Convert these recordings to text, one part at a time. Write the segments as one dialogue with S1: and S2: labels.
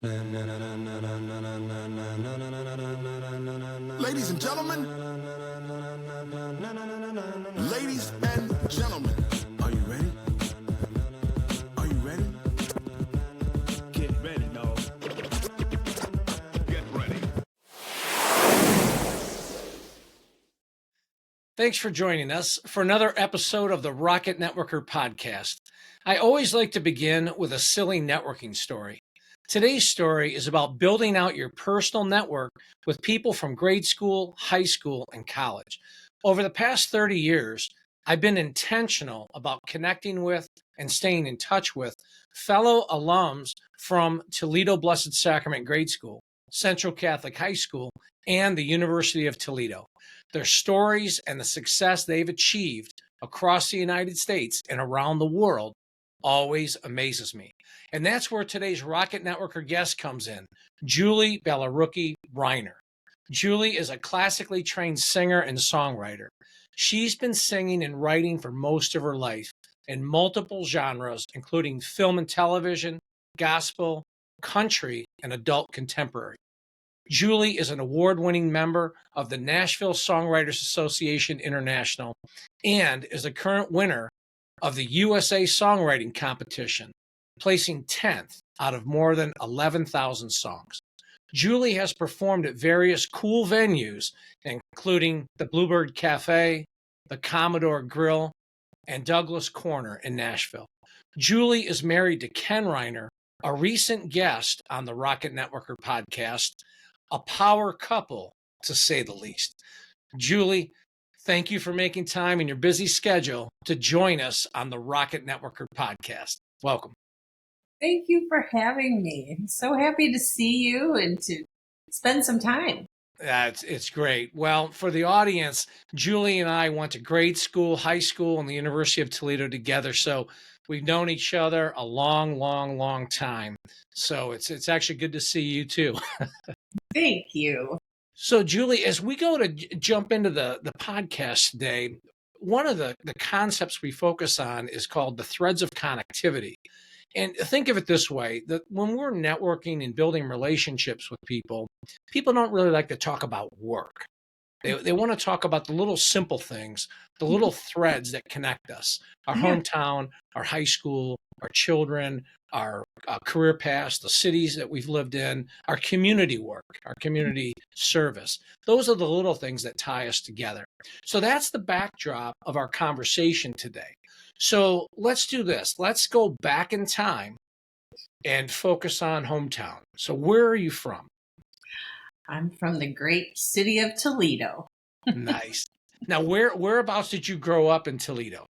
S1: Ladies and gentlemen, ladies and gentlemen, are you ready? Are you ready? Get ready, dog. Get ready.
S2: Thanks for joining us for another episode of the Rocket Networker podcast. I always like to begin with a silly networking story. Today's story is about building out your personal network with people from grade school, high school, and college. Over the past 30 years, I've been intentional about connecting with and staying in touch with fellow alums from Toledo Blessed Sacrament Grade School, Central Catholic High School, and the University of Toledo. Their stories and the success they've achieved across the United States and around the world always amazes me. And that's where today's Rocket Networker guest comes in, Julie Bellarucki Reiner. Julie is a classically trained singer and songwriter. She's been singing and writing for most of her life in multiple genres, including film and television, gospel, country, and adult contemporary. Julie is an award-winning member of the Nashville Songwriters Association International and is the current winner of the USA Songwriting Competition, placing 10th out of more than 11,000 songs. Julie has performed at various cool venues, including the Bluebird Cafe, the Commodore Grill, and Douglas Corner in Nashville. Julie is married to Ken Reiner, a recent guest on the Rocket Networker podcast, a power couple, to say the least. Julie, thank you for making time in your busy schedule to join us on the Rocket Networker podcast. Welcome.
S3: Thank you for having me. I'm so happy to see you and to spend some time.
S2: It's great. Well, for the audience, Julie and I went to grade school, high school, and the University of Toledo together. So we've known each other a long time. So it's actually good to see you too.
S3: Thank you.
S2: So, Julie, as we go to jump into the podcast today, one of the concepts we focus on is called the threads of connectivity. And think of it this way, that when we're networking and building relationships with people don't really like to talk about work. They want to talk about the little simple things, the little threads that connect us, our hometown, our high school, our children, our career paths, the cities that we've lived in, our community work, our community service. Those are the little things that tie us together. So that's the backdrop of our conversation today. So let's do this. Let's go back in time and focus on hometown. So where are you from?
S3: I'm from the great city of Toledo.
S2: Nice. Now, whereabouts did you grow up in Toledo?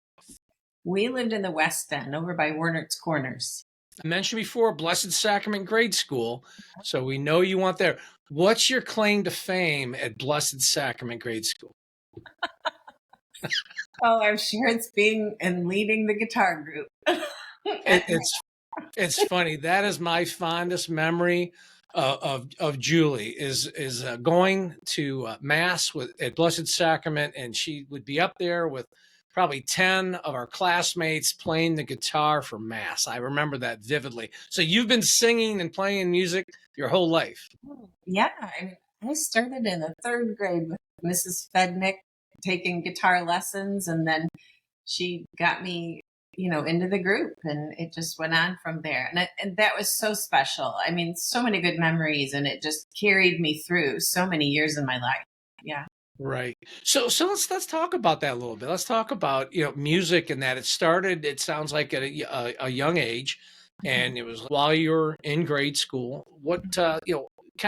S3: We lived in the West End over by Warnert's Corners.
S2: I mentioned before, Blessed Sacrament Grade School, so we know you went there. What's your claim to fame at Blessed Sacrament Grade School?
S3: Oh, I'm sure it's being and leading the guitar group.
S2: It's funny. That is my fondest memory of Julie is going to mass at Blessed Sacrament, and she would be up there with probably 10 of our classmates playing the guitar for mass. I remember that vividly. So you've been singing and playing music your whole life.
S3: Yeah, I started in the third grade with Mrs. Redneck taking guitar lessons, and then she got me into the group, and it just went on from there. And that was so special. I mean, so many good memories, and it just carried me through so many years in my life. Yeah.
S2: Right. So let's talk about that a little bit. Let's talk about, music and that. It started, it sounds like at a young age, and it was while you were in grade school. What, kind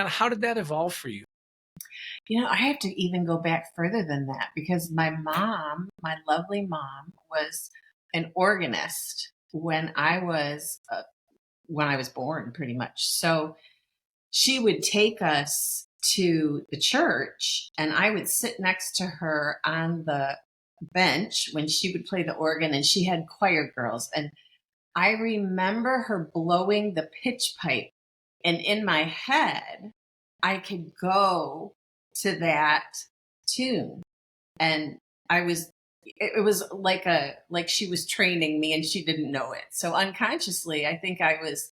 S2: of how did that evolve for you?
S3: I have to even go back further than that, because my mom, my lovely mom, was an organist when I was born, pretty much. So she would take us to the church, and I would sit next to her on the bench when she would play the organ, and she had choir girls. And I remember her blowing the pitch pipe, and in my head, I could go to that tune. And it was like she was training me and she didn't know it. So unconsciously, I think I was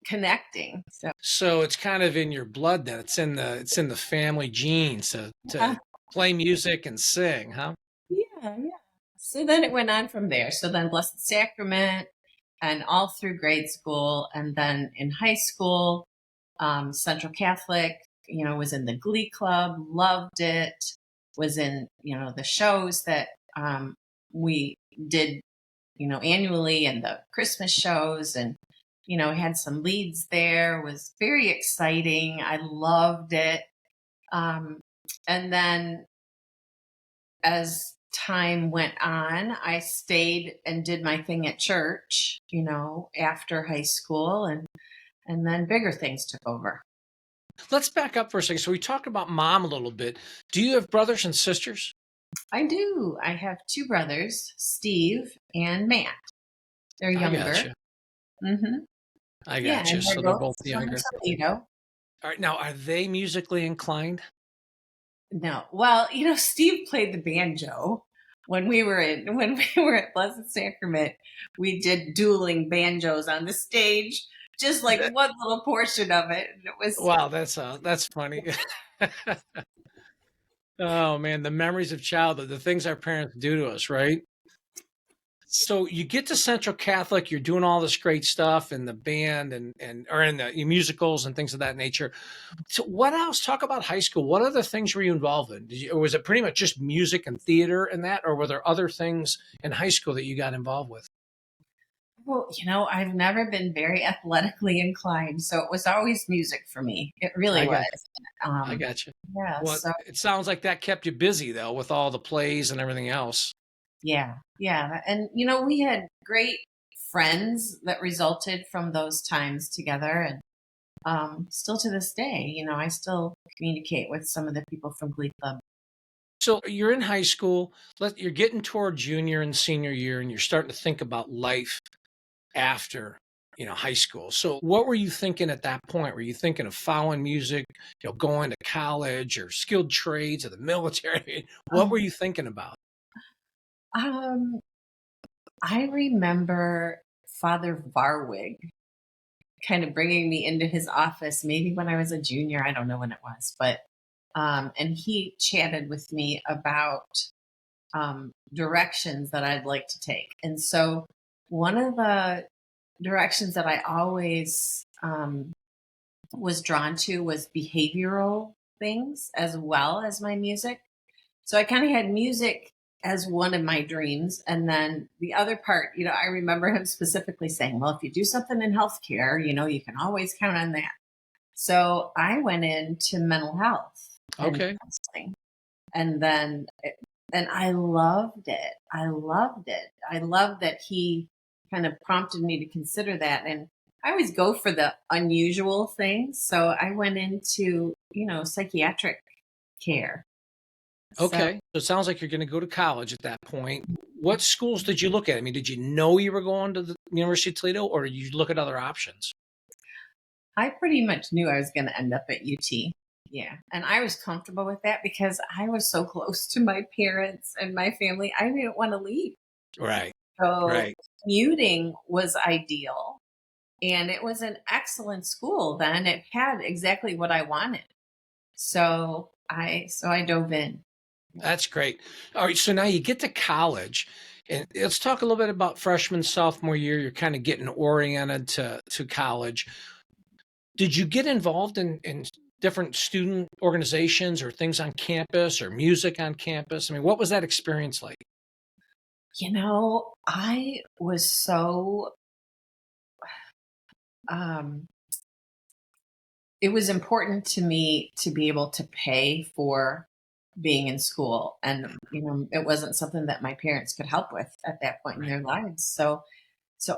S3: connecting. So
S2: So it's kind of in your blood then. It's in the family genes to play music and sing, huh?
S3: yeah, yeah. So then it went on from there. So then Blessed Sacrament and all through grade school. And then in high school, Central Catholic, was in the Glee Club, loved it, was in, the shows that we did, annually and the Christmas shows and, had some leads there, was very exciting. I loved it. Um, and then as time went on, I stayed and did my thing at church, after high school and then bigger things took over.
S2: Let's back up for a second. So we talked about mom a little bit. Do you have brothers and sisters?
S3: I do. I have two brothers, Steve and Matt. They're
S2: I got
S3: younger.
S2: you.
S3: Hmm.
S2: I
S3: Yeah,
S2: got you.
S3: and they're
S2: So they're
S3: both
S2: both
S3: from
S2: younger.
S3: Toledo.
S2: All right. Now, are they musically inclined?
S3: No, well, Steve played the banjo when we were at Blessed Sacrament. We did dueling banjos on the stage, just like one little portion of it. And it was
S2: Wow, that's funny. Oh man, the memories of childhood, the things our parents do to us, right? So you get to Central Catholic, you're doing all this great stuff in the band and or in the musicals and things of that nature. So what else? Talk about high school. What other things were you involved in? Or was it pretty much just music and theater and that, or were there other things in high school that you got involved with?
S3: well, I've never been very athletically inclined, so it was always music for me. It really
S2: I
S3: was.
S2: got you. I
S3: Um,
S2: got you.
S3: yeah,
S2: Well,
S3: so
S2: it sounds like that kept you busy though, with all the plays and everything else.
S3: yeah, yeah, and we had great friends that resulted from those times together, and still to this day, I still communicate with some of the people from Glee Club.
S2: So you're in high school. You're getting toward junior and senior year, and you're starting to think about life after high school. So what were you thinking at that point? Were you thinking of following music, going to college or skilled trades or the military? What were
S3: Um,
S2: you thinking about?
S3: um, I remember Father Varwig kind of bringing me into his office, maybe when I was a junior. I don't know when it was, but and he chatted with me about directions that I'd like to take. And so one of the directions that I always was drawn to was behavioral things as well as my music. So I kind of had music as one of my dreams. And then the other part, I remember him specifically saying, well, if you do something in healthcare, you can always count on that. So I went into mental health and
S2: Okay.
S3: counseling. And then, and I loved it. I loved it. I loved that he kind of prompted me to consider that. And I always go for the unusual things. So I went into, psychiatric care. So
S2: Okay. So it sounds like you're going to go to college at that point. What schools did you look at? I mean, did you know you were going to the University of Toledo, or did you look at other options?
S3: I pretty much knew I was going to end up at UT. Yeah. And I was comfortable with that because I was so close to my parents and my family. I didn't want to leave.
S2: Right.
S3: So
S2: Right.
S3: commuting was ideal. And it was an excellent school then. It had exactly what I wanted. So I dove in.
S2: That's great. All right, so now you get to college, and let's talk a little bit about freshman, sophomore year. You're kind of getting oriented to college. Did you get involved in different student organizations or things on campus or music on campus? I mean, what was that experience like?
S3: I was so um it was important to me to be able to pay for being in school, and it wasn't something that my parents could help with at that point in
S2: Right.
S3: their lives. So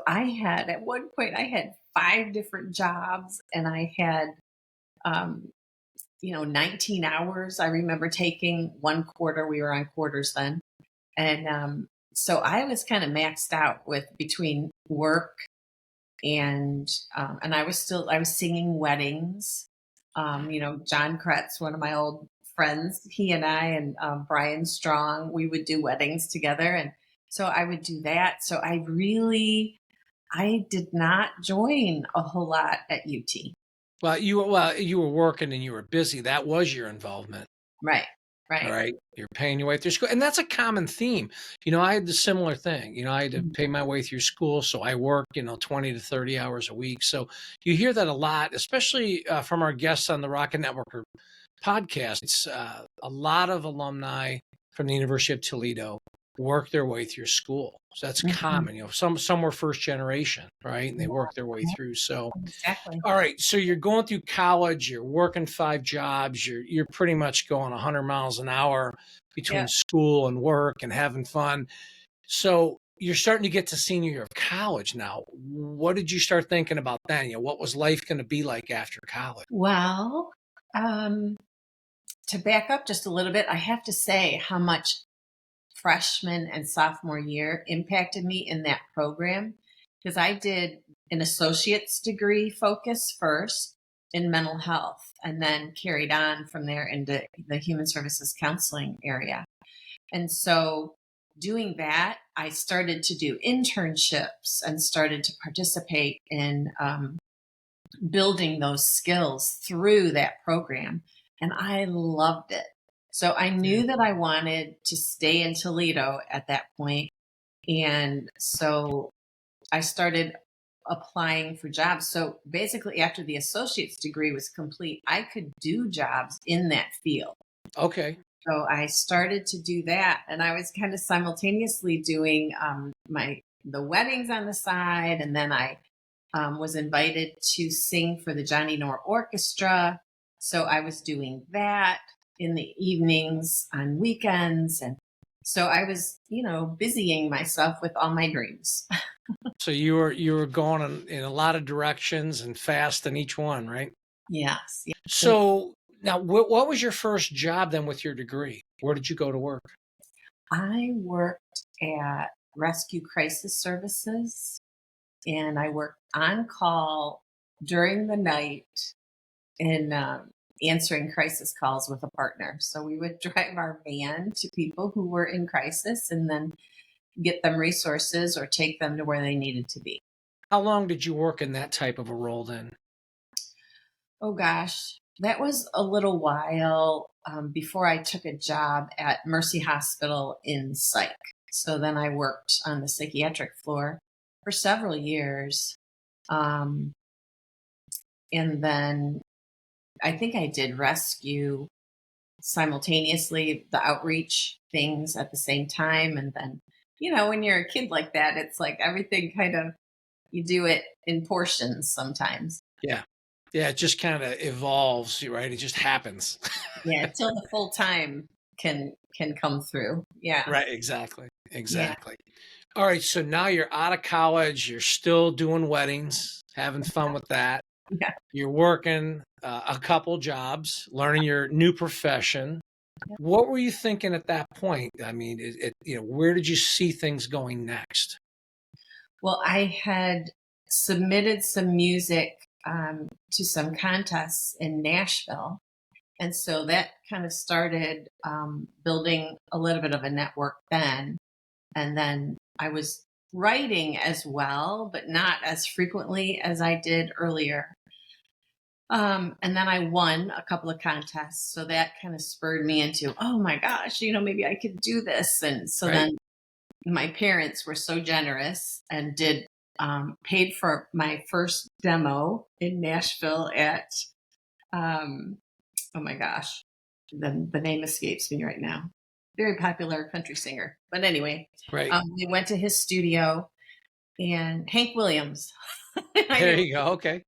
S3: I had, at one point, I had five different jobs, and I had um 19 hours. I remember taking one quarter. We were on quarters then. And so I was kind of maxed out with between work and I was singing weddings. John Kretz, one of my old friends, he and I and Brian Strong, we would do weddings together, and so I would do that. So I really I did not join a whole lot at UT.
S2: Well, you were working and you were busy. That was your involvement.
S3: Right.
S2: All
S3: Right.
S2: right. You're paying your way through school. And that's a common theme. I had the similar thing. I had to pay my way through school. So I worked, 20 to 30 hours a week. So you hear that a lot, especially from our guests on the Rocket Networker podcast. It's a lot of alumni from the University of Toledo work their way through school. So that's
S3: Mhm.
S2: common. Some were first generation, right? And they work their way
S3: Yeah,
S2: through. So
S3: exactly.
S2: all right, so you're going through college, you're working 5 jobs, you're pretty much going 100 miles an hour between
S3: Yeah.
S2: school and work and having fun. So you're starting to get to senior year of college now. What did you start thinking about then? What was life going to be like after college?
S3: Well, um, to back up just a little bit, I have to say how much freshman and sophomore year impacted me in that program because I did an associate's degree focus first in mental health and then carried on from there into the human services counseling area. And so doing that, I started to do internships and started to participate in building those skills through that program. And I loved it. So I
S2: Yeah.
S3: knew that I wanted to stay in Toledo at that point. And so I started applying for jobs. So basically, after the associate's degree was complete, I could do jobs in that field.
S2: Okay.
S3: So I started to do that, and I was kind of simultaneously doing the weddings on the side, and then I was invited to sing for the Johnny Norr Orchestra. So I was doing that in the evenings on weekends, and so I was, busying myself with all my dreams.
S2: So you were going in a lot of directions and fast in each one, right?
S3: Yes, yes.
S2: So now what was your first job then with your degree? Where did you go to work?
S3: I worked at Rescue Crisis Services and I worked on call during the night in answering crisis calls with a partner. So we would drive our van to people who were in crisis and then get them resources or take them to where they needed to be.
S2: How long did you work in that type of a role then?
S3: Oh gosh, that was a little while before I took a job at Mercy Hospital in psych. So then I worked on the psychiatric floor for several years. Um, and then I think I did rescue simultaneously, the outreach things at the same time. And then, when you're a kid like that, it's like everything kind of, you do it in portions sometimes.
S2: Yeah. Yeah, it just kind of evolves, right? It just happens.
S3: Yeah, until the full time can come through. Yeah.
S2: Right, exactly.
S3: Yeah.
S2: Exactly. All right, so now you're out of college, you're still doing weddings, having fun with that.
S3: Yeah.
S2: You're working a couple jobs, learning your new profession.
S3: Yeah.
S2: What were you thinking at that point? I mean, where did you see things going next?
S3: Well, I had submitted some music to some contests in Nashville. And so that kind of started building a little bit of a network then. And then I was writing as well, but not as frequently as I did earlier. And then I won a couple of contests. So that kind of spurred me into, oh my gosh, maybe I could do this. And so
S2: Right.
S3: then my parents were so generous and did paid for my first demo in Nashville at, oh my gosh, the name escapes me right now. Very popular country singer. But anyway,
S2: Right.
S3: we went to his studio and Hank Williams.
S2: There you go. Okay.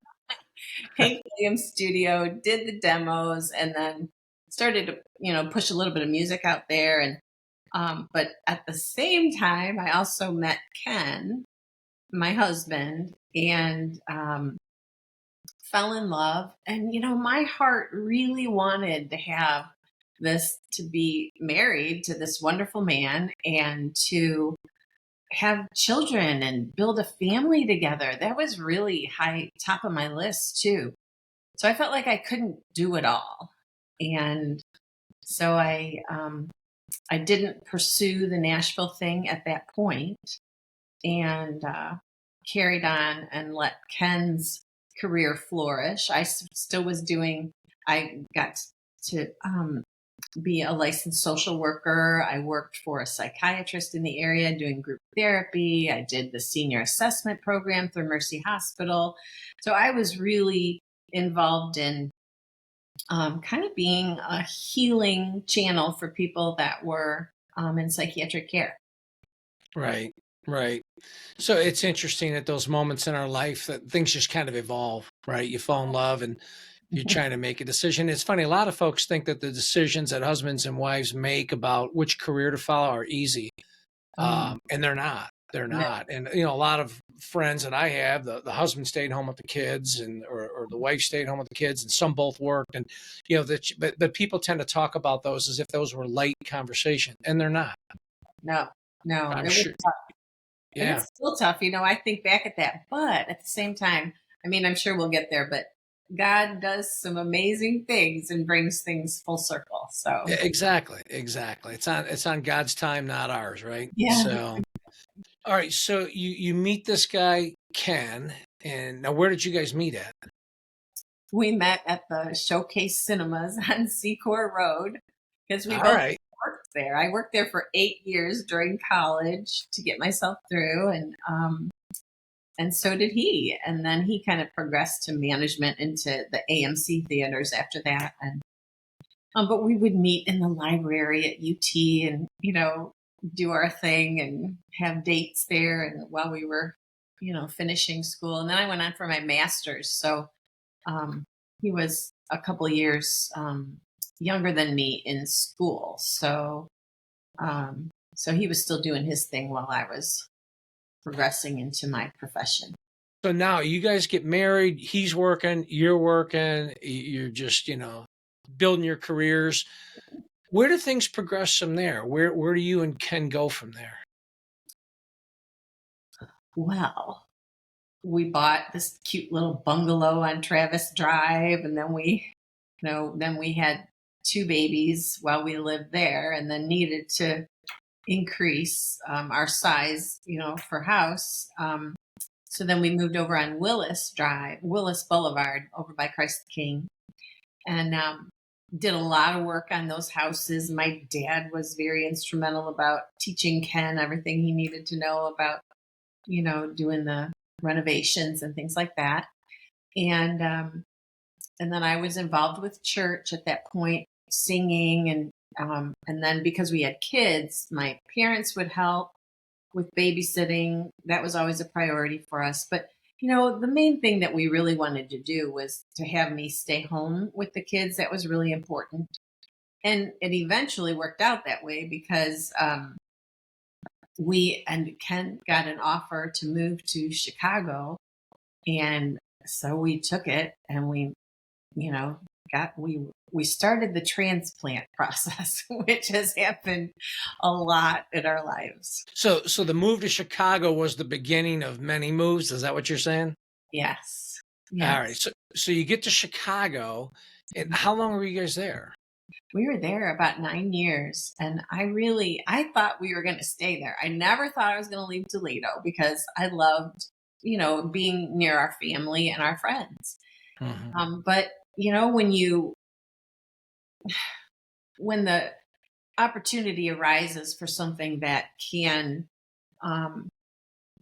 S3: Hank Williams studio, did the demos, and then started to, push a little bit of music out there. And but at the same time, I also met Ken, my husband, and fell in love. And my heart really wanted to have this, to be married to this wonderful man and to have children and build a family together. That was really high, top of my list too. So I felt like I couldn't do it all. And so I didn't pursue the Nashville thing at that point and carried on and let Ken's career flourish. Still was doing, I got to be a licensed social worker. I worked for a psychiatrist in the area doing group therapy. I did the senior assessment program through Mercy Hospital. So I was really involved in kind of being a healing channel for people that were in psychiatric care.
S2: Right, right. So it's interesting at those moments in our life that things just kind of evolve, right? You fall in love and you're trying to make a decision. It's funny, a lot of folks think that the decisions that husbands and wives make about which career to follow are easy. And they're not. They're
S3: No,
S2: not. And you know, a lot of friends that I have, the husband stayed home with the kids, and or the wife stayed home with the kids, and some both worked. And you know, but people tend to talk about those as if those were light conversation, and they're not.
S3: no, no.
S2: I'm
S3: It was
S2: sure.
S3: tough. And
S2: Yeah,
S3: it's still tough. I think back at that. But at the same time, I mean, I'm sure we'll get there, but God does some amazing things and brings things full circle. So,
S2: exactly, exactly. It's on God's time, not ours, right?
S3: yeah.
S2: So, all right. So you meet this guy Ken, and now where did you guys meet at?
S3: We met at the Showcase Cinemas on Secor Road because we
S2: All
S3: both
S2: right.
S3: worked there. I worked there for 8 years during college to get myself through, and so did he. And then he kind of progressed to management into the AMC theaters after that. And but we would meet in the library at UT, and do our thing and have dates there. And while we were, finishing school, and then I went on for my master's. So he was a couple of years younger than me in school, so he was still doing his thing while I was progressing into my profession.
S2: So now you guys get married, he's working, you're working, you're just, building your careers. Where do things progress from there? Where do you and Ken go from there?
S3: Well, we bought this cute little bungalow on Travis Drive, and then we had two babies while we lived there, and then needed to increase our size, for house. So then we moved over on Willis Boulevard, over by Christ the King, and did a lot of work on those houses. My dad was very instrumental about teaching Ken everything he needed to know about, doing the renovations and things like that. And then I was involved with church at that point, singing, and then because we had kids, my parents would help with babysitting. That was always a priority for us. But the main thing that we really wanted to do was to have me stay home with the kids. That was really important, and it eventually worked out that way because we and Ken got an offer to move to Chicago, and so we took it, and you know, we started the transplant process, which has happened a lot in our lives.
S2: So the move to Chicago was the beginning of many moves. Is that what you're saying?
S3: Yes.
S2: All right.
S3: Yes.
S2: So you get to Chicago, and how long were you guys there?
S3: We were there about 9 years, and I thought we were going to stay there. I never thought I was going to leave Toledo because I loved, being near our family and our friends. But when the opportunity arises for something that can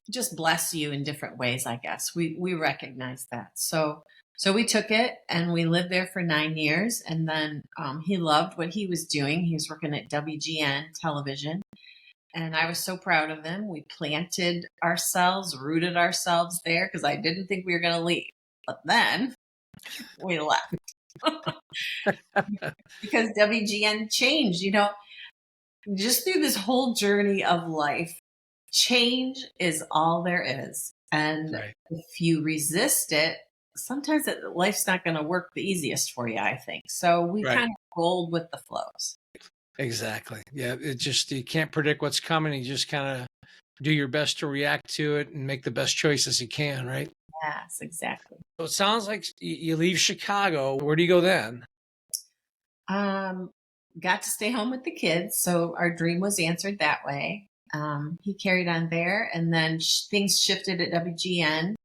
S3: just bless you in different ways, I guess we recognize that. So we took it, and we lived there for 9 years, and then he loved what he was doing. He was working at WGN television, and I was so proud of him. We planted ourselves, rooted ourselves there, because I didn't think we were going to leave. But then we left because WGN changed, just through this whole journey of life. Change is all there is. And
S2: Right.
S3: if you resist it, sometimes life's not going to work the easiest for you, I think. So we
S2: Right.
S3: kind of rolled with the flows.
S2: Exactly. Yeah. You can't predict what's coming. You just kind of do your best to react to it and make the best choices you can, right?
S3: Yes, exactly.
S2: So it sounds like you leave Chicago. Where do you go then?
S3: Got to stay home with the kids. So our dream was answered that way. He carried on there, and then things shifted at WGN,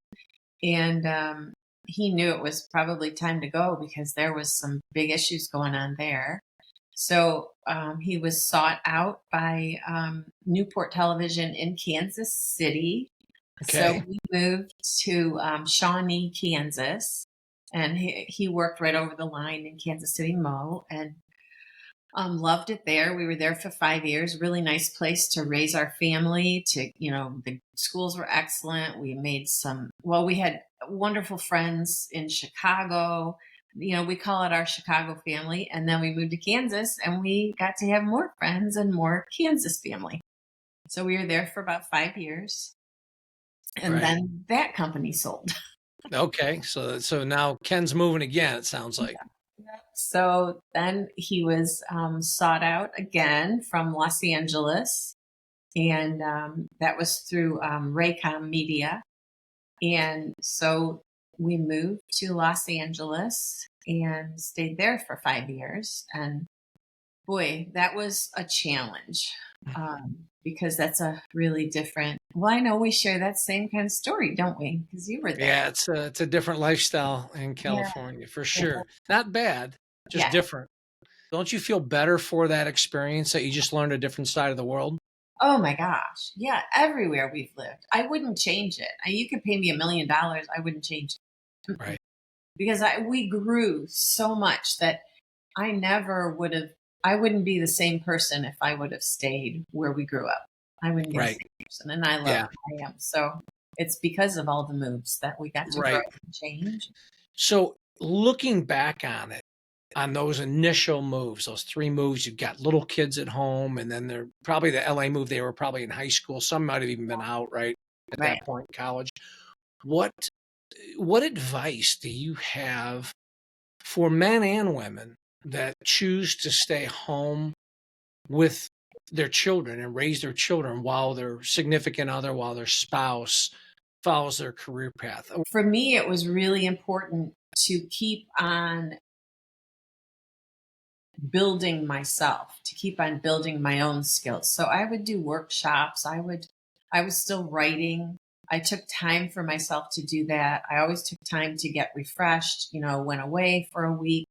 S3: and he knew it was probably time to go because there was some big issues going on there. So he was sought out by Newport Television in Kansas City. So
S2: Okay.
S3: we moved to Shawnee, Kansas, and he worked right over the line in Kansas City, Mo, and loved it there. We were there for 5 years. Really nice place to raise our family. The schools were excellent. We had wonderful friends in Chicago. We call it our Chicago family. And then we moved to Kansas and we got to have more friends and more Kansas family. So we were there for about 5 years. And
S2: Right.
S3: then that company sold.
S2: Okay. So now Ken's moving again, it sounds like.
S3: So then he was sought out again from Los Angeles, and that was through Raycom Media. And so we moved to Los Angeles and stayed there for 5 years. And boy, that was a challenge because that's a really different. Well, I know we share that same kind of story, don't we? Because you were there.
S2: Yeah, it's a different lifestyle in California for sure. Not bad, just
S3: Yeah.
S2: different. Don't you feel better for that experience that you just learned a different side of the world?
S3: Oh my gosh. Yeah. Everywhere we've lived. I wouldn't change it. You could pay me $1 million. I wouldn't change it.
S2: Right.
S3: Because we grew so much that I wouldn't be the same person if I would have stayed where we grew up. I wouldn't be the same person. And I love who I am. So it's because of all the moves that we got to grow and change.
S2: So looking back on it, on those initial moves, those 3 moves, you've got little kids at home, and then they're probably the LA move, they were probably in high school. Some might have even been out, right? At that point in college. What advice do you have for men and women that choose to stay home with their children and raise their children while their significant other, while their spouse follows their career path?
S3: For me, it was really important to keep on building myself, to keep on building my own skills. So I would do workshops. I was still writing. I took time for myself to do that. I always took time to get refreshed, went away for a week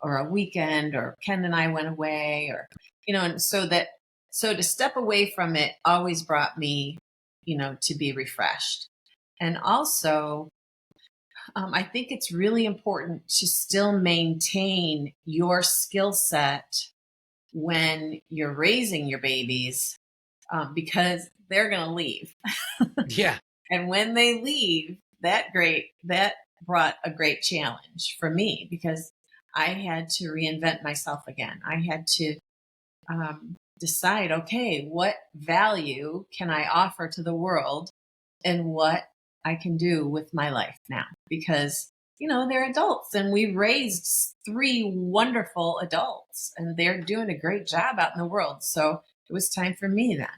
S3: or a weekend, or Ken and I went away, or, and so to step away from it always brought me, to be refreshed. And also, I think it's really important to still maintain your skill set when you're raising your babies, because they're going to leave.
S2: Yeah.
S3: And when they leave, that brought a great challenge for me because I had to reinvent myself again. I had to decide, okay, what value can I offer to the world and what I can do with my life now? Because, they're adults and we raised 3 wonderful adults and they're doing a great job out in the world. So it was time for me then.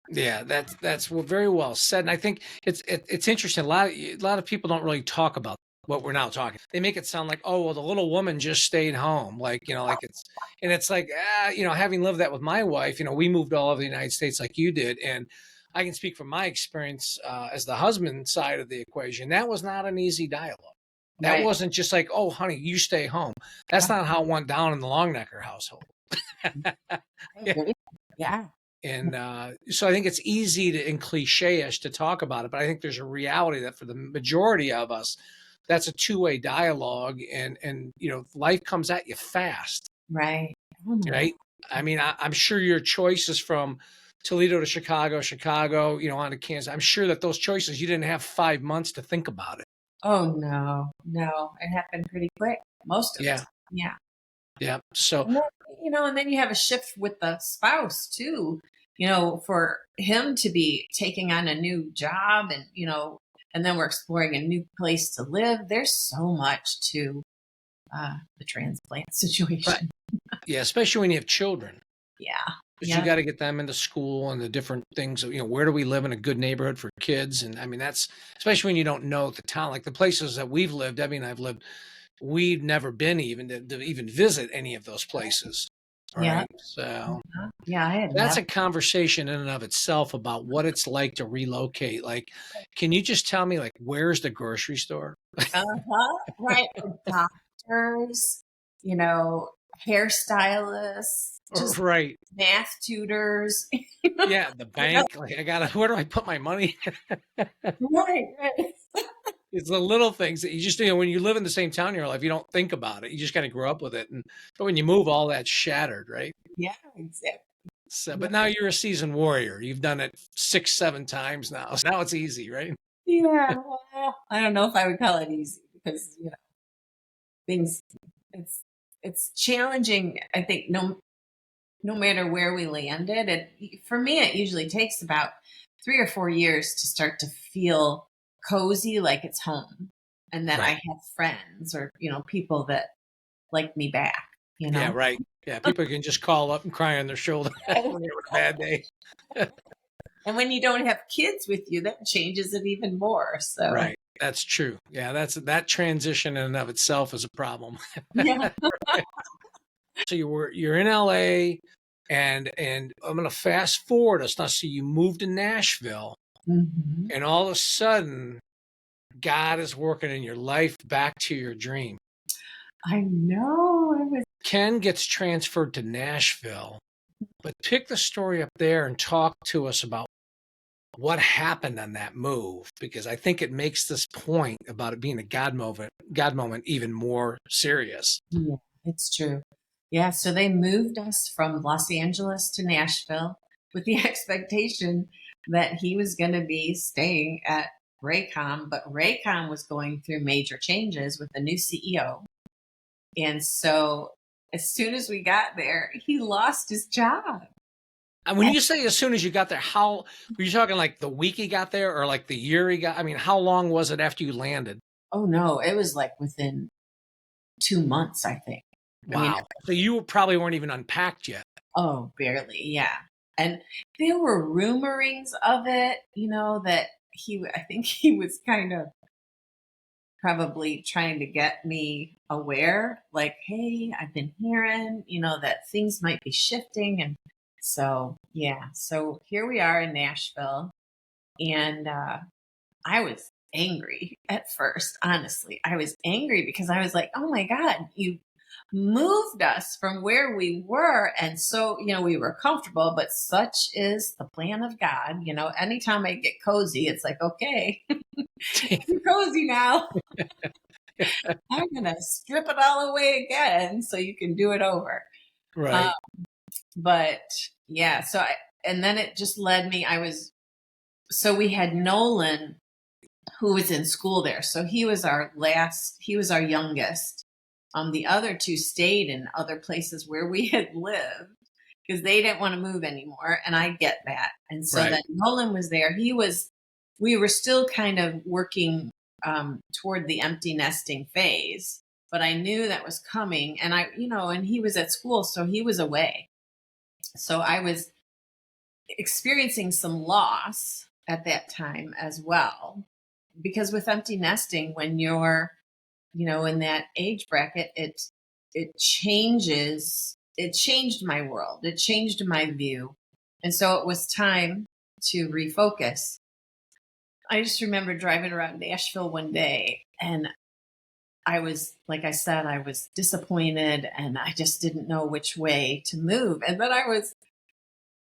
S2: Yeah, that's very well said. And I think it's interesting. A lot of people don't really talk about what we're now talking. They make it sound like, oh, well, the little woman just stayed home. Like it's like, having lived that with my wife, we moved all over the United States like you did. And I can speak from my experience as the husband side of the equation. That was not an easy dialogue. That wasn't just like, oh, honey, you stay home. That's not how it went down in the Longnecker household.
S3: Yeah.
S2: And so I think it's easy and cliche-ish to talk about it, but I think there's a reality that for the majority of us, that's a 2-way dialogue, and life comes at you fast.
S3: Right.
S2: Right. I mean, I'm sure your choices from Toledo to Chicago, on to Kansas, I'm sure that those choices, you didn't have 5 months to think about it.
S3: Oh, no. It happened pretty quick. Most of it. Yeah.
S2: Yeah. So,
S3: and then you have a shift with the spouse too, for him to be taking on a new job and, and then we're exploring a new place to live. There's so much to the transplant situation.
S2: Yeah. Especially when you have children.
S3: Yeah.
S2: Because you got to get them into school and the different things, where do we live in a good neighborhood for kids? And I mean, that's especially when you don't know the town, like the places that we've lived, Debbie and I've lived, we've never been even to even visit any of those places.
S3: Yeah.
S2: right? So
S3: Yeah, I had
S2: that's
S3: never.
S2: a conversation in and of itself about what it's like to relocate. Like, can you just tell me, like, where's the grocery store?
S3: Right. Doctors, you know, hairstylists, just
S2: Right.
S3: math tutors.
S2: Yeah, the bank. Like, where do I put my money?
S3: Right, right.
S2: It's the little things that you just, when you live in the same town in your life, you don't think about it. You just kind of grow up with it. But when you move, all that's shattered, right?
S3: Yeah, exactly.
S2: So,
S3: Yeah.
S2: but now you're a seasoned warrior. You've done it 6, 7 times now. So now it's easy, right?
S3: Yeah, well, I don't know if I would call it easy because things it's challenging. I think no matter where we landed, for me it usually takes about 3 or 4 years to start to feel cozy, like it's home, and that I
S2: Right.
S3: have friends or people that like me back.
S2: Yeah, right. Yeah, people can just call up and cry on their shoulder when they have a bad day.
S3: And when you don't have kids with you, that changes it even more. So
S2: Right. That's true. Yeah, that transition in and of itself is a problem.
S3: yeah.
S2: So you're in LA, and I'm gonna fast forward us now. So you moved to Nashville,
S3: Mhm.
S2: and all of a sudden, God is working in your life back to your dream.
S3: I know. I was.
S2: Ken gets transferred to Nashville, but pick the story up there and talk to us about what happened on that move, because I think it makes this point about it being a God moment even more serious.
S3: Yeah, it's true. Yeah, so they moved us from Los Angeles to Nashville with the expectation that he was going to be staying at Raycom, but Raycom was going through major changes with the new CEO. And so as soon as we got there, he lost his job.
S2: And when you say as soon as you got there, how were you talking, like the week he got there or like the year he got? I mean, how long was it after you landed?
S3: Oh no, it was like within 2 months, I think. I mean,
S2: Wow. So you probably weren't even unpacked yet.
S3: oh, barely, yeah. And there were rumorings of it, that I think he was kind of probably trying to get me aware, like, hey, I've been hearing, that things might be shifting. And so, yeah, so here we are in Nashville. And I was angry at first, honestly. I was angry because I was like, oh my God, you moved us from where we were. And so, we were comfortable, but such is the plan of God. Anytime I get cozy, it's like, okay, you're cozy now. I'm going to strip it all away again so you can do it over.
S2: Right.
S3: But yeah, and then it just led me. So we had Nolan, who was in school there. So he was our youngest. The other two stayed in other places where we had lived because they didn't want to move anymore. And I get that. And so then Nolan was there. We were still kind of working toward the empty nesting phase, but I knew that was coming. And and he was at school, so he was away. So I was experiencing some loss at that time as well, because with empty nesting, when you're in that age bracket, it changed my world, it changed my view. And so it was time to refocus. I just remember driving around Nashville one day, and I was, like I said, I was disappointed, and I just didn't know which way to move. And then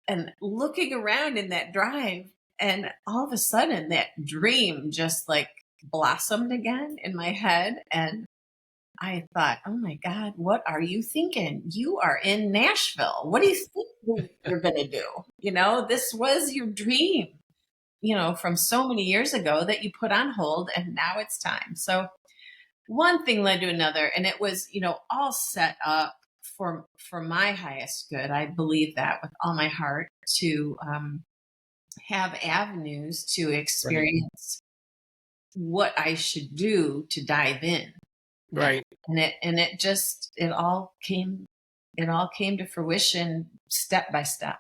S3: and looking around in that drive, and all of a sudden that dream just like blossomed again in my head. And I thought, oh my God, what are you thinking? You are in Nashville. What do you think you're going to do? This was your dream, from so many years ago that you put on hold, and now it's time. So one thing led to another, and it was, all set up for my highest good. I believe that with all my heart, to have avenues to experience what I should do to dive in.
S2: Right.
S3: And it all came to fruition step by step.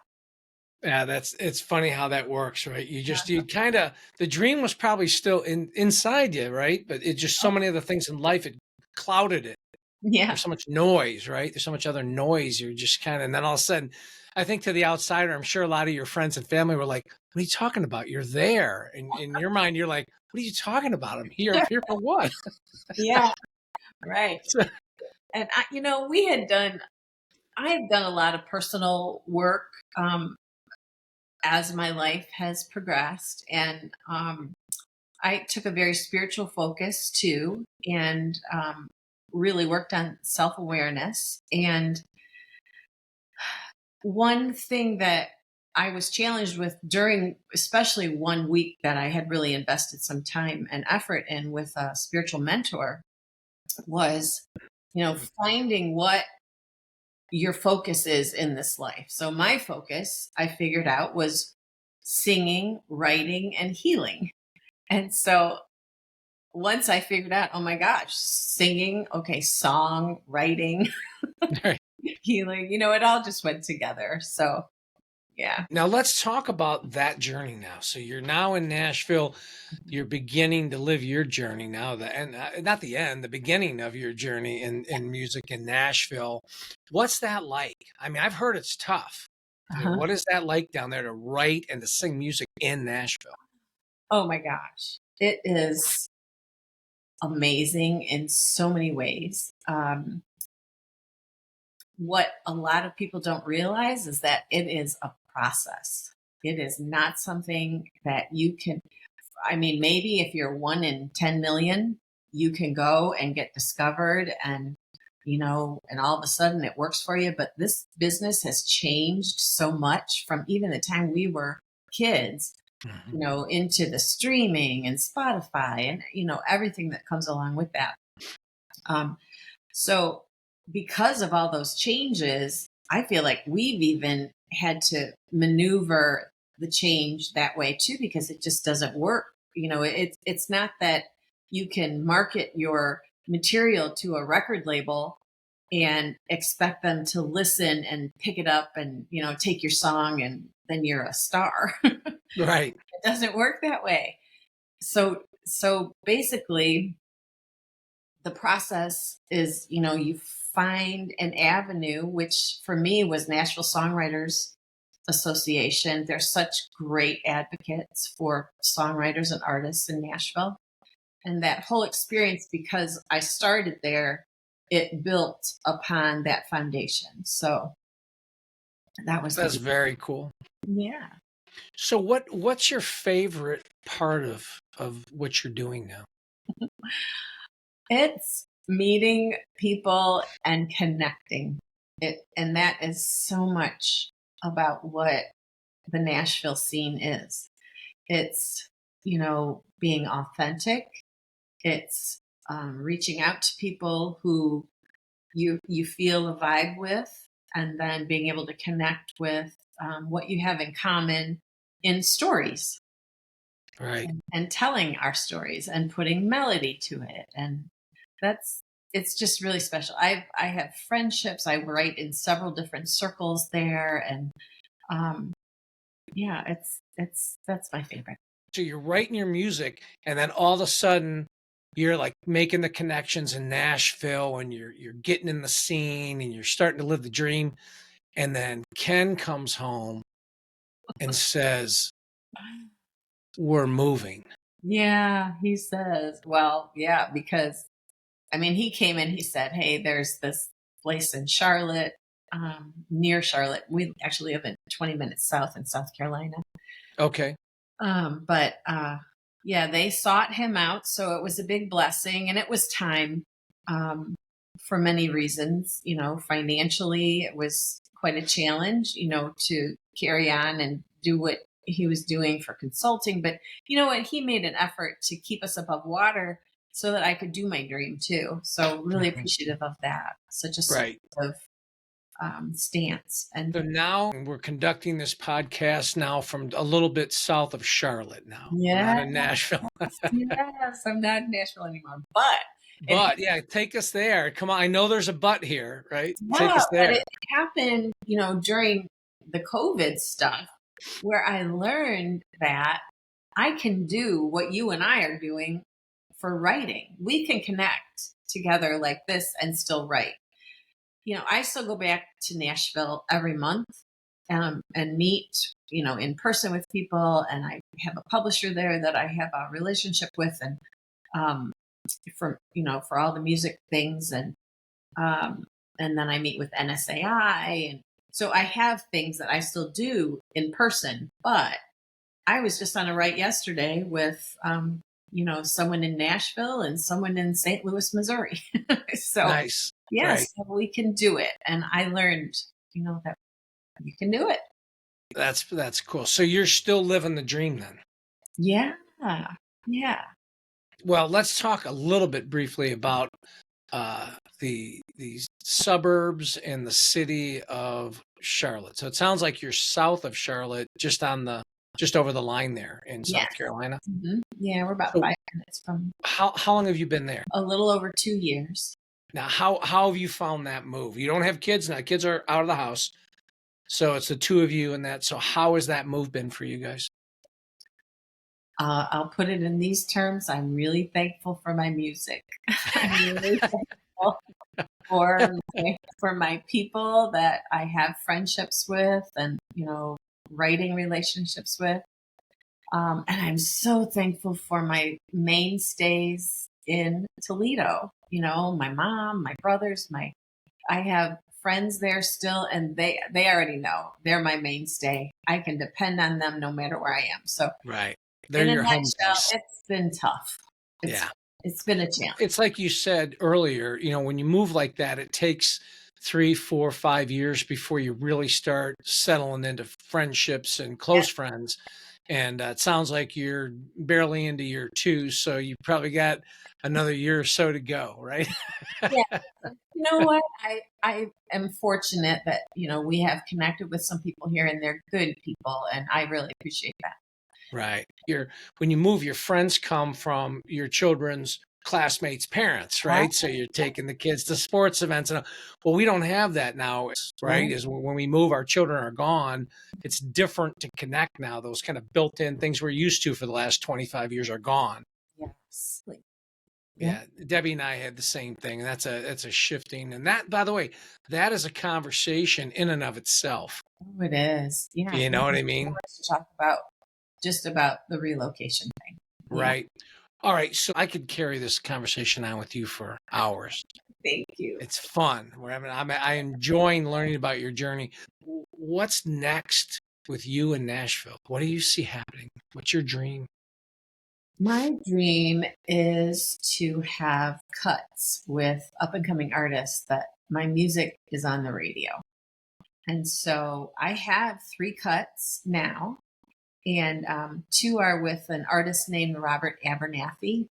S2: Yeah, it's funny how that works, right? You kind of, the dream was probably still inside you, right? But it just, so many other things in life, it clouded it.
S3: Yeah.
S2: There's so much noise, right? There's so much other noise. You're just kind of, and then all of a sudden, I think to the outsider, I'm sure a lot of your friends and family were like, "What are you talking about? You're there." And in your mind, you're like, "What are you talking about? I'm here. I'm here for what?"
S3: Yeah. Right.
S2: So-
S3: And I had done a lot of personal work as my life has progressed. And I took a very spiritual focus too, and really worked on self awareness. And one thing that I was challenged with during, especially one week that I had really invested some time and effort in with a spiritual mentor, was, finding what your focus is in this life. So my focus, I figured out, was singing, writing, and healing. And so once I figured out, oh my gosh, singing, okay, song, writing, healing, it all just went together. So yeah.
S2: Now let's talk about that journey now. So you're now in Nashville. You're beginning to live your journey now. The end, not the end, the beginning of your journey in music in Nashville. What's that like? I mean, I've heard it's tough.
S3: Uh-huh.
S2: What is that like down there to write and to sing music in Nashville?
S3: Oh my gosh. It is amazing in so many ways. What a lot of people don't realize is that it is a process. It is not something that you can, I mean, maybe if you're 1 in 10 million, you can go and get discovered and, and all of a sudden it works for you. But this business has changed so much from even the time we were kids, into the streaming and Spotify and, everything that comes along with that. So because of all those changes, I feel like we've even had to maneuver the change that way too, because it just doesn't work. It's not that you can market your material to a record label and expect them to listen and pick it up and, take your song and then you're a star.
S2: Right.
S3: It doesn't work that way. So basically the process is, you find an avenue, which for me was Nashville Songwriters Association. They're such great advocates for songwriters and artists in Nashville. And that whole experience, because I started there, it built upon that foundation. So
S2: That's very cool.
S3: yeah.
S2: So what's your favorite part of what you're doing now?
S3: It's meeting people and connecting. And that is so much about what the Nashville scene is. It's, being authentic. It's reaching out to people who you feel a vibe with, and then being able to connect with what you have in common in stories.
S2: Right.
S3: And telling our stories and putting melody to it. And it's just really special. I have friendships. I write in several different circles there. And yeah, that's my favorite.
S2: So you're writing your music and then all of a sudden you're like making the connections in Nashville and you're getting in the scene and you're starting to live the dream. And then Ken comes home and says, "We're moving."
S3: Yeah, he says, well, yeah, because I mean, he came in, he said, hey, there's this place in Charlotte, near Charlotte. We actually live in 20 minutes south in South Carolina.
S2: Okay.
S3: But yeah, they sought him out. So it was a big blessing, and it was time for many reasons. Financially, it was quite a challenge, to carry on and do what he was doing for consulting. But you know what? He made an effort to keep us above water so that I could do my dream too. So really appreciative of that. Such a supportive stance. And
S2: so now we're conducting this podcast now from a little bit south of Charlotte now.
S3: Yeah.
S2: We're not in Nashville.
S3: Yes, I'm not in Nashville anymore. But
S2: yeah, take us there. Come on. I know there's a but here, right?
S3: yeah,
S2: Take us there.
S3: but it happened, during the COVID stuff, where I learned that I can do what you and I are doing for writing. We can connect together like this and still write. I still go back to Nashville every month, and meet, in person with people. And I have a publisher there that I have a relationship with, and um, for all the music things, um, and then I meet with NSAI, and so I have things that I still do in person. But I was just on a write yesterday with someone in Nashville and someone in St. Louis, Missouri. So
S2: Nice.
S3: yes,
S2: Right.
S3: we can do it, and I learned that you can do it.
S2: That's cool. So you're still living the dream then.
S3: Yeah, yeah.
S2: Well, let's talk a little bit briefly about the suburbs and the city of Charlotte. So it sounds like you're south of Charlotte, just over the line there in
S3: Yes.
S2: South Carolina.
S3: Yeah, we're about
S2: So
S3: 5 minutes from.
S2: how long have you been there?
S3: A little over 2 years.
S2: Now, how have you found that move? You don't have kids now. Kids are out of the house. So it's the two of you and that. So how has that move been for you guys?
S3: I'll put it in these terms. I'm really thankful for my music. I'm really thankful for my people that I have friendships with, and writing relationships with. And I'm so thankful for my mainstays in Toledo. My mom, my brothers, I have friends there still, and they already know they're my mainstay. I can depend on them no matter where I am. So
S2: Right. They're
S3: in a
S2: your home
S3: nutshell,
S2: base.
S3: it's been tough. It's been a challenge.
S2: It's like you said earlier, when you move like that, it takes 3, 4, 5 years before you really start settling into friendships and close friends. And it sounds like you're barely into year 2, so you probably got another year or so to go, right?
S3: Yeah. You know what? I am fortunate that, we have connected with some people here, and they're good people, and I really appreciate that.
S2: Right. When you move, your friends come from your children's classmates' parents, right? So you're taking the kids to sports events, and well, we don't have that now, right? Is when we move, our children are gone. It's different to connect now. Those kind of built-in things we're used to for the last 25 years are gone.
S3: Yes.
S2: Yeah, Debbie and I had the same thing, and that's a shifting. And that, by the way, that is a conversation in and of itself.
S3: Oh, it is. Yeah.
S2: You know what I mean?
S3: To talk about just about the relocation thing.
S2: Right. All right. So I could carry this conversation on with you for hours.
S3: Thank you.
S2: It's fun. I enjoy learning about your journey. What's next with you in Nashville? What do you see happening? What's your dream?
S3: My dream is to have cuts with up and coming artists that my music is on the radio. And so I have 3 cuts now, and 2 are with an artist named Robert Abernathy.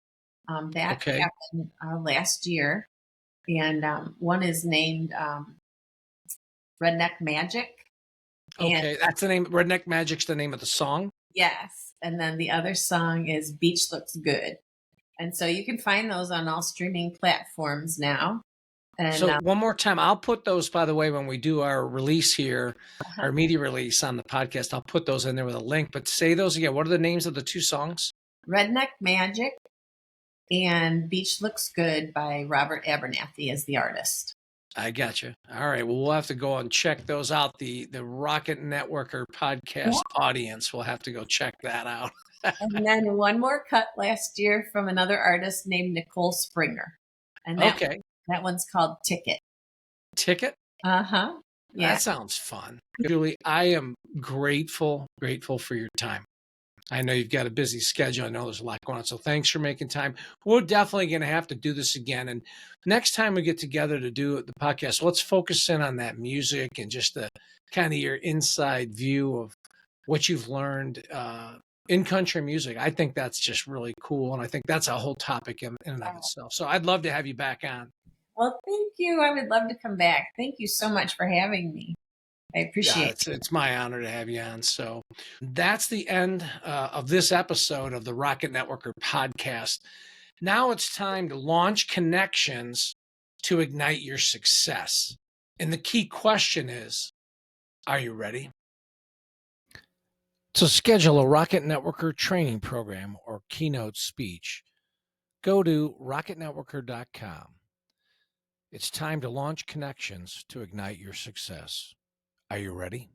S3: That happened last year. And one is named Redneck Magic.
S2: Okay, that's the name. Redneck Magic's the name of the song?
S3: Yes. And then the other song is Beach Looks Good. And so you can find those on all streaming platforms now. And
S2: so one more time, I'll put those, by the way, when we do our release here, our media release on the podcast, I'll put those in there with a link. But say those again. What are the names of the 2 songs?
S3: Redneck Magic and Beach Looks Good by Robert Abernathy as the artist.
S2: I got you. All right. Well, we'll have to go and check those out. The Rocket Networker podcast audience will have to go check that out.
S3: And then one more cut last year from another artist named Nicole Springer. And that one's called Ticket.
S2: Ticket?
S3: Uh-huh. Yeah.
S2: That sounds fun. Julie, I am grateful for your time. I know you've got a busy schedule. I know there's a lot going on. So thanks for making time. We're definitely going to have to do this again. And next time we get together to do the podcast, let's focus in on that music and just the kind of your inside view of what you've learned in country music. I think that's just really cool. And I think that's a whole topic in and of itself. So I'd love to have you back on.
S3: Well, thank you. I would love to come back. Thank you so much for having me. I appreciate it.
S2: It's my honor to have you on. So that's the end of this episode of the Rocket Networker podcast. Now it's time to launch connections to ignite your success. And the key question is, are you ready? To schedule a Rocket Networker training program or keynote speech, go to rocketnetworker.com. It's time to launch connections to ignite your success. Are you ready?